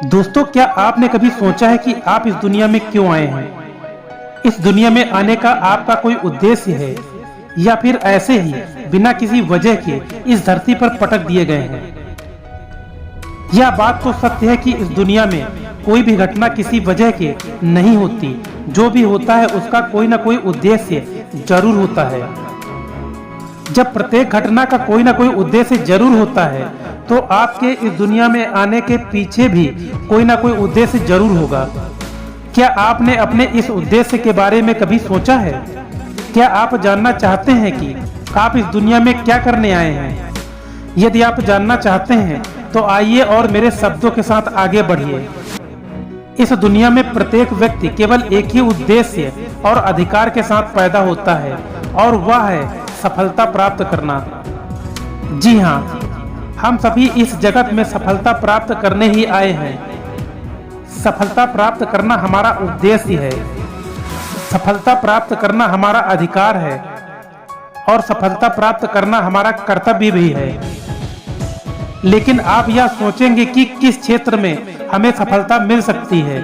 दोस्तों, क्या आपने कभी सोचा है कि आप इस दुनिया में क्यों आए हैं? इस दुनिया में आने का आपका कोई उद्देश्य है या फिर ऐसे ही बिना किसी वजह के इस धरती पर पटक दिए गए हैं? यह बात तो सत्य है कि इस दुनिया में कोई भी घटना किसी वजह के नहीं होती। जो भी होता है उसका कोई ना कोई उद्देश्य जरूर होता है। जब प्रत्येक घटना का कोई ना कोई उद्देश्य जरूर होता है तो आपके इस दुनिया में आने के पीछे भी कोई ना कोई उद्देश्य जरूर होगा। क्या आपने अपने इस उद्देश्य के बारे में कभी सोचा है? क्या आप जानना चाहते हैं कि आप इस दुनिया में क्या करने आए हैं? यदि आप जानना चाहते हैं तो आइए और मेरे शब्दों के साथ आगे बढ़िए। इस दुनिया में प्रत्येक व्यक्ति केवल एक ही उद्देश्य और अधिकार के साथ पैदा होता है और वह है सफलता प्राप्त करना। जी हाँ, हम सभी इस जगत में सफलता प्राप्त करने ही आए हैं। सफलता प्राप्त करना हमारा उद्देश्य है, सफलता प्राप्त करना हमारा अधिकार है और सफलता प्राप्त करना हमारा कर्तव्य भी है। लेकिन आप यह सोचेंगे कि किस क्षेत्र में हमें सफलता मिल सकती है।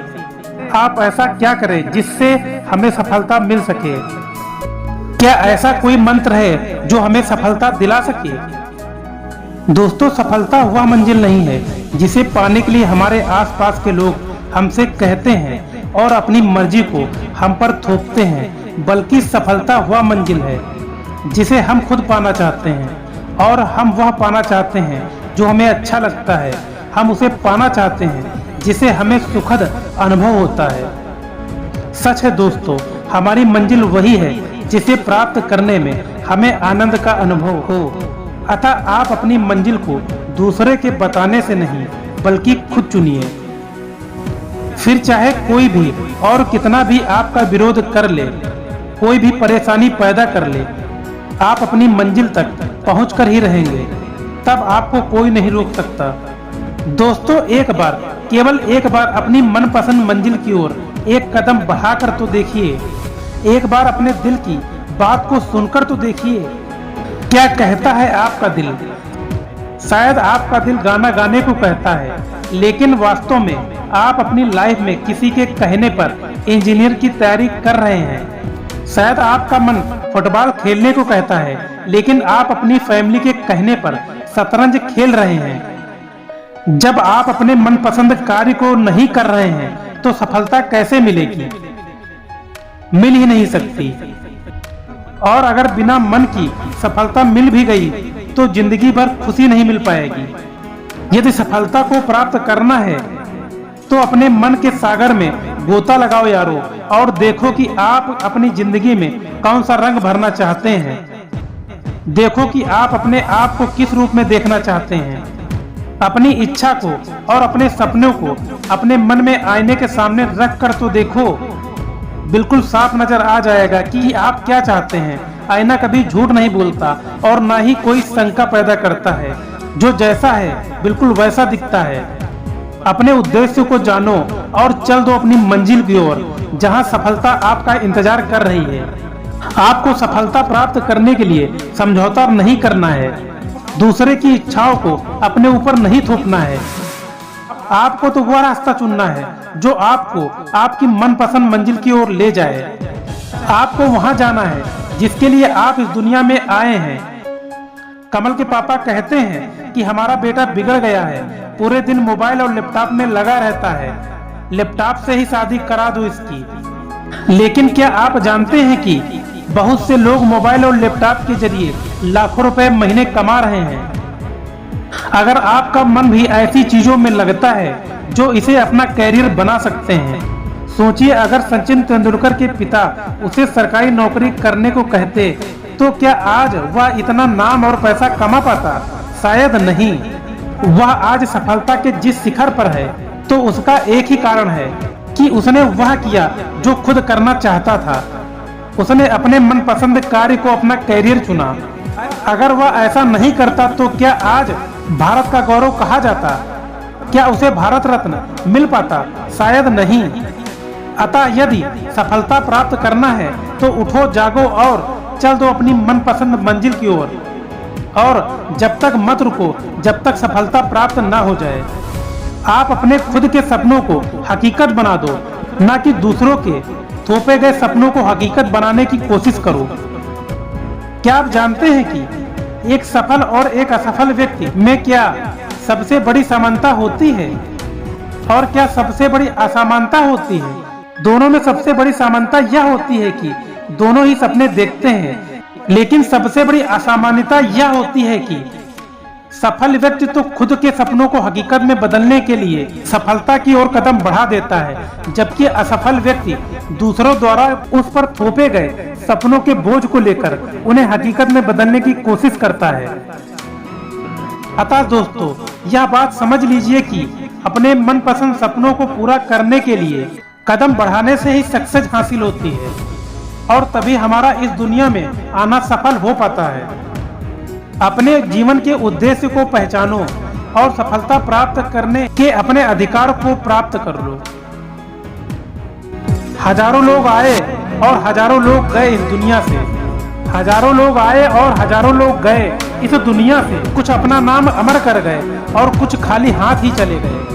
आप ऐसा क्या करें जिससे हमें सफलता मिल सके? क्या ऐसा कोई मंत्र है जो हमें सफलता दिला सके? दोस्तों, सफलता वह मंजिल नहीं है जिसे पाने के लिए हमारे आसपास के लोग हमसे कहते हैं और अपनी मर्जी को हम पर थोपते हैं, बल्कि सफलता वह मंजिल है जिसे हम खुद पाना चाहते हैं और हम वह पाना चाहते हैं जो हमें अच्छा लगता है। हम उसे पाना चाहते हैं जिसे हमें सुखद अनुभव होता है। सच है दोस्तों, हमारी मंजिल वही है जिसे प्राप्त करने में हमें आनंद का अनुभव हो। अतः आप अपनी मंजिल को दूसरे के बताने से नहीं बल्कि खुद चुनिए। फिर चाहे कोई भी और कितना भी आपका विरोध कर ले, कोई भी परेशानी पैदा कर ले, आप अपनी मंजिल तक पहुंचकर ही रहेंगे। तब आपको कोई नहीं रोक सकता। दोस्तों, एक बार, केवल एक बार अपनी मनपसंद मंजिल की ओर एक कदम बढ़ाकर तो देखिए। एक बार अपने दिल की बात को सुनकर तो देखिए। क्या कहता है आपका दिल? शायद आपका दिल गाना गाने को कहता है, लेकिन वास्तव में आप अपनी लाइफ में किसी के कहने पर इंजीनियर की तैयारी कर रहे हैं। शायद आपका मन फुटबॉल खेलने को कहता है, लेकिन आप अपनी फैमिली के कहने पर शतरंज खेल रहे हैं। जब आप अपने मनपसंद कार्य को नहीं कर रहे हैं तो सफलता कैसे मिलेगी? मिल ही नहीं सकती। और अगर बिना मन की सफलता मिल भी गई तो जिंदगी भर खुशी नहीं मिल पाएगी। यदि सफलता को प्राप्त करना है तो अपने मन के सागर में गोता लगाओ यारो, और देखो कि आप अपनी जिंदगी में कौन सा रंग भरना चाहते हैं। देखो कि आप अपने आप को किस रूप में देखना चाहते हैं। अपनी इच्छा को और अपने सपनों को अपने मन में आईने के सामने रख कर तो देखो। बिल्कुल साफ नजर आ जाएगा कि आप क्या चाहते हैं। आईना कभी झूठ नहीं बोलता और ना ही कोई शंका पैदा करता है। जो जैसा है बिल्कुल वैसा दिखता है। अपने उद्देश्य को जानो और चल दो अपनी मंजिल की ओर, जहां सफलता आपका इंतजार कर रही है। आपको सफलता प्राप्त करने के लिए समझौता नहीं करना है। दूसरे की इच्छाओं को अपने ऊपर नहीं थोपना है। आपको तो वह रास्ता चुनना है जो आपको आपकी मनपसंद मंजिल की ओर ले जाए। आपको वहां जाना है जिसके लिए आप इस दुनिया में आए हैं। कमल के पापा कहते हैं कि हमारा बेटा बिगड़ गया है, पूरे दिन मोबाइल और लैपटॉप में लगा रहता है, लैपटॉप से ही शादी करा दो इसकी। लेकिन क्या आप जानते हैं कि बहुत से लोग मोबाइल और लैपटॉप के जरिए लाखों रुपए महीने कमा रहे हैं। अगर आपका मन भी ऐसी चीजों में लगता है जो इसे अपना कैरियर बना सकते हैं, सोचिए अगर सचिन तेंदुलकर के पिता उसे सरकारी नौकरी करने को कहते तो क्या आज वह इतना नाम और पैसा कमा पाता? शायद नहीं। वह आज सफलता के जिस शिखर पर है तो उसका एक ही कारण है कि उसने वह किया जो खुद करना चाहता था। उसने अपने मनपसंद कार्य को अपना कैरियर चुना। अगर वह ऐसा नहीं करता तो क्या आज भारत का गौरव कहा जाता? क्या उसे भारत रत्न मिल पाता? शायद नहीं। अतः यदि सफलता प्राप्त करना है तो उठो, जागो और चल दो अपनी मनपसंद मंजिल की ओर। और जब तक मत रुको जब तक सफलता प्राप्त ना हो जाए। आप अपने खुद के सपनों को हकीकत बना दो, ना कि दूसरों के थोपे गए सपनों को हकीकत बनाने की कोशिश करो। क्या आप जानते हैं कि एक सफल और एक असफल व्यक्ति में क्या सबसे बड़ी समानता होती है और क्या सबसे बड़ी असमानता होती है? दोनों में सबसे बड़ी समानता यह होती है कि दोनों ही सपने देखते हैं, लेकिन सबसे बड़ी असामान्यता यह होती है कि सफल व्यक्ति तो खुद के सपनों को हकीकत में बदलने के लिए सफलता की ओर कदम बढ़ा देता है, जबकि असफल व्यक्ति दूसरों द्वारा उस पर थोपे गए सपनों के बोझ को लेकर उन्हें हकीकत में बदलने की कोशिश करता है। अतः दोस्तों, यह बात समझ लीजिए कि अपने मनपसंद सपनों को पूरा करने के लिए कदम बढ़ाने से ही सक्सेस हासिल होती है और तभी हमारा इस दुनिया में आना सफल हो पाता है। अपने जीवन के उद्देश्य को पहचानो और सफलता प्राप्त करने के अपने अधिकार को प्राप्त कर लो। हजारों लोग आए और हजारों लोग गए इस दुनिया से, हजारों लोग आए और हजारों लोग गए इस दुनिया से। कुछ अपना नाम अमर कर गए और कुछ खाली हाथ ही चले गए।